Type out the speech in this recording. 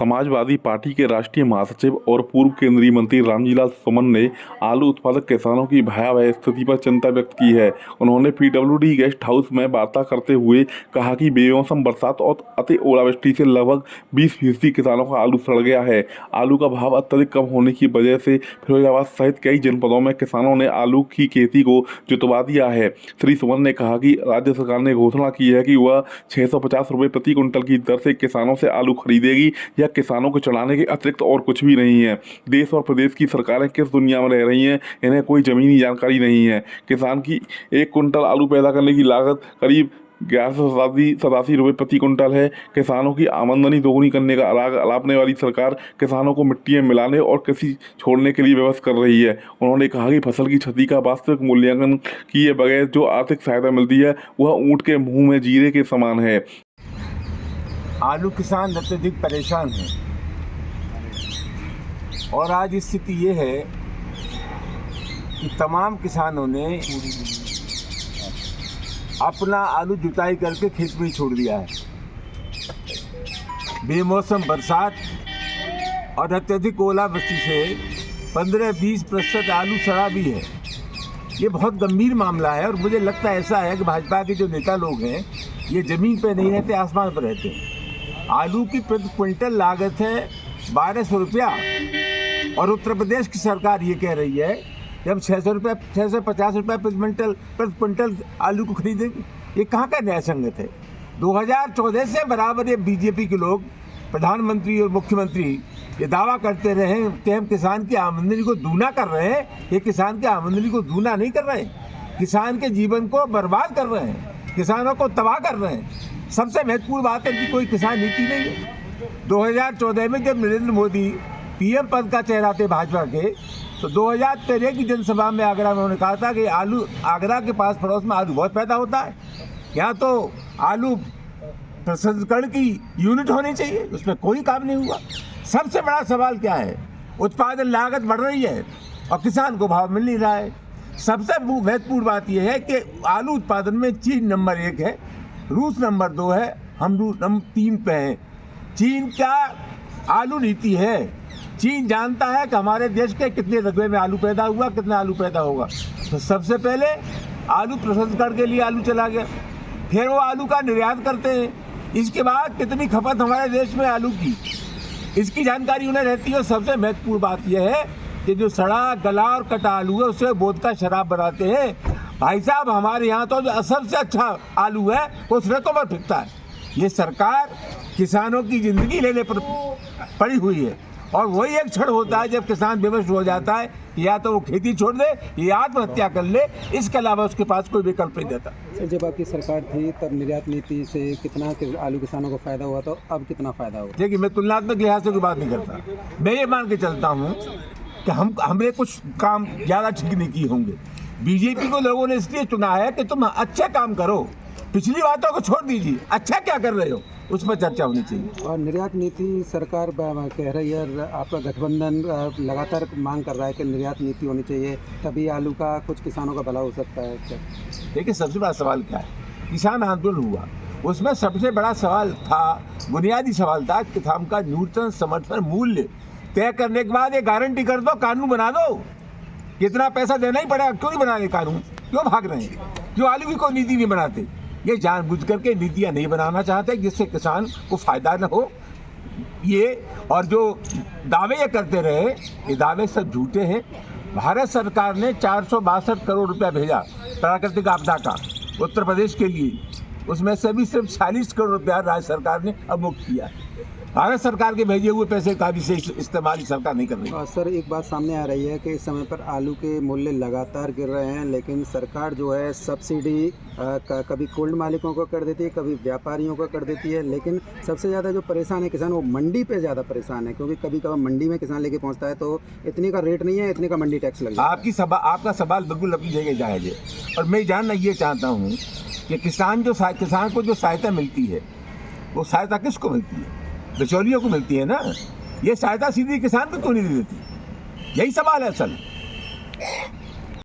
Samajwadi party के राष्ट्रीय महासचिव और पूर्व केंद्रीय मंत्री रामजीलाल सुमन ने आलू उत्पादक किसानों की भयावह स्थिति पर चिंता व्यक्त की है। उन्होंने पीडब्ल्यूडी गेस्ट हाउस में वार्ता करते हुए कहा कि बेमौसम बरसात और अति ओलावृष्टि से लगभग 20% किसानों का आलू सड़ गया है। आलू का भाव अत्यधिक कम होने की वजह से फिरोजाबाद सहित कई जनपदों में किसानों ने आलू की खेती को जुतवा दिया है। श्री सुमन ने कहा कि राज्य सरकार ने घोषणा की है कि वह 650 रुपये प्रति क्विंटल की दर से किसानों से आलू खरीदेगी। यह किसानों को चढ़ाने के अतिरिक्त और कुछ भी नहीं है। देश और प्रदेश की सरकारें किस दुनिया में रह रही हैं, इन्हें कोई जमीनी जानकारी नहीं है। किसान की 1 क्विंटल आलू पैदा करने की लागत करीब 1187 रुपये प्रति क्विंटल है। किसानों की आमदनी दोगुनी करने का राग अलापने वाली सरकार किसानों को मिट्टी में मिलाने और कृषि छोड़ने के लिए व्यवस्था कर रही है। उन्होंने कहा कि फसल की क्षति का वास्तविक मूल्यांकन किए बगैर जो आर्थिक सहायता मिलती है वह ऊंट के मुंह में जीरे के समान है। आलू किसान अत्यधिक परेशान हैं और आज स्थिति ये है कि तमाम किसानों ने अपना आलू जुताई करके खेत में ही छोड़ दिया है। बेमौसम बरसात और अत्यधिक ओलावृष्टि से 15-20% आलू सड़ा भी है। ये बहुत गंभीर मामला है और मुझे लगता है ऐसा है कि भाजपा के जो नेता लोग हैं ये ज़मीन पे नहीं रहते, आसमान पर रहते हैं। आलू की प्रति क्विंटल लागत है 1200 रुपया और उत्तर प्रदेश की सरकार ये कह रही है कि हम 650 रुपये प्रति क्विंटल आलू को खरीदेंगे। ये कहाँ का न्याय संगत है? 2014 से बराबर ये बीजेपी के लोग, प्रधानमंत्री और मुख्यमंत्री ये दावा करते रहे कि हम किसान की आमदनी को दूना कर रहे हैं। ये किसान की आमदनी को दूना नहीं कर रहे हैं, किसान के जीवन को बर्बाद कर रहे हैं, किसानों को तबाह कर रहे हैं। सबसे महत्वपूर्ण बात है कि कोई किसान नीति नहीं है। 2014 में जब नरेंद्र मोदी पीएम पद का चेहरा थे भाजपा के, तो 2013 की जनसभा में आगरा में उन्होंने कहा था कि आलू, आगरा के पास पड़ोस में आलू बहुत पैदा होता है, यहाँ तो आलू प्रसंस्करण की यूनिट होनी चाहिए। उसमें कोई काम नहीं हुआ। सबसे बड़ा सवाल क्या है? उत्पादन लागत बढ़ रही है और किसान को भाव मिल नहीं रहा है। सबसे महत्वपूर्ण बात यह है कि आलू उत्पादन में चीन नंबर 1 है, रूस नंबर 2 है, हम नंबर 3 पे हैं। चीन क्या आलू नीति है? चीन जानता है कि हमारे देश के कितने रकबे में आलू पैदा हुआ, कितना आलू पैदा होगा। तो सबसे पहले आलू प्रसंस्करण के लिए आलू चला गया, फिर वो आलू का निर्यात करते हैं। इसके बाद कितनी खपत हमारे देश में आलू की, इसकी जानकारी उन्हें रहती है। और सबसे महत्वपूर्ण बात यह है कि जो सड़ा गला और कटा आलू है उससे वोदका शराब बनाते हैं। भाई साहब, हमारे यहाँ तो जो सबसे अच्छा आलू है वो सड़कों पर फिरता है। ये सरकार किसानों की ज़िंदगी लेने पर पड़ी हुई है और वही एक क्षण होता है जब किसान बेबस हो जाता है कि या तो वो खेती छोड़ दे या आत्महत्या कर ले, इसके अलावा उसके पास कोई विकल्प नहीं देता। जब आपकी सरकार थी तब निर्यात नीति से कितना आलू किसानों को फायदा हुआ, तो अब कितना फायदा हुआ? देखिए, मैं तुलनात्मक लिहाज से कोई बात नहीं करता। मैं ये मान के चलता हूँ कि हमने कुछ काम ज़्यादा ठीक नहीं किए होंगे। बीजेपी को लोगों ने इसलिए चुना है कि तुम अच्छे काम करो, पिछली बातों को छोड़ दीजिए, अच्छा क्या कर रहे हो उस पर चर्चा होनी चाहिए। और निर्यात नीति सरकार कह रही है, आपका गठबंधन लगातार मांग कर रहा है कि निर्यात नीति होनी चाहिए, तभी आलू का कुछ किसानों का भला हो सकता है। क्या देखिए, सबसे बड़ा सवाल क्या है? किसान आंदोलन हुआ, उसमें सबसे बड़ा सवाल था, बुनियादी सवाल था, किसान का न्यूनतम समर्थन मूल्य तय करने के बाद ये गारंटी कर दो, कानून बना दो, कितना पैसा देना ही पड़ेगा। क्यों नहीं बना रहे कानून? क्यों भाग रहे हैं? क्यों आलू की कोई नीति नहीं बनाते? ये जानबूझ करके नीतियाँ नहीं बनाना चाहते जिससे किसान को फायदा न हो। ये और जो दावे ये करते रहे, ये दावे सब झूठे हैं। भारत सरकार ने 462 करोड़ रुपया भेजा प्राकृतिक आपदा का उत्तर प्रदेश के लिए, उसमें से भी सिर्फ 40 करोड़ रुपया राज्य सरकार ने अवमुक्त किया। भारत सरकार के भेजे हुए पैसे का भी सही इस्तेमाल सरकार नहीं कर रही। और सर, एक बात सामने आ रही है कि इस समय पर आलू के मूल्य लगातार गिर रहे हैं, लेकिन सरकार जो है सब्सिडी कभी कोल्ड मालिकों को कर देती है, कभी व्यापारियों को कर देती है। लेकिन सबसे ज़्यादा जो परेशान है किसान, वो मंडी पे ज़्यादा परेशान है, क्योंकि कभी कभी मंडी में किसान लेके पहुंचता है तो इतने का रेट नहीं है, इतने का मंडी टैक्स लगता है। आपका सवाल बिल्कुल अपनी जगह जायज़ है और मैं जानना ये चाहता हूँ कि किसान को जो सहायता मिलती है वो सहायता किसको मिलती है? बिचौलियों को मिलती है ना। ये सहायता सीधी किसान को क्यों नहीं देती? यही सवाल है असल।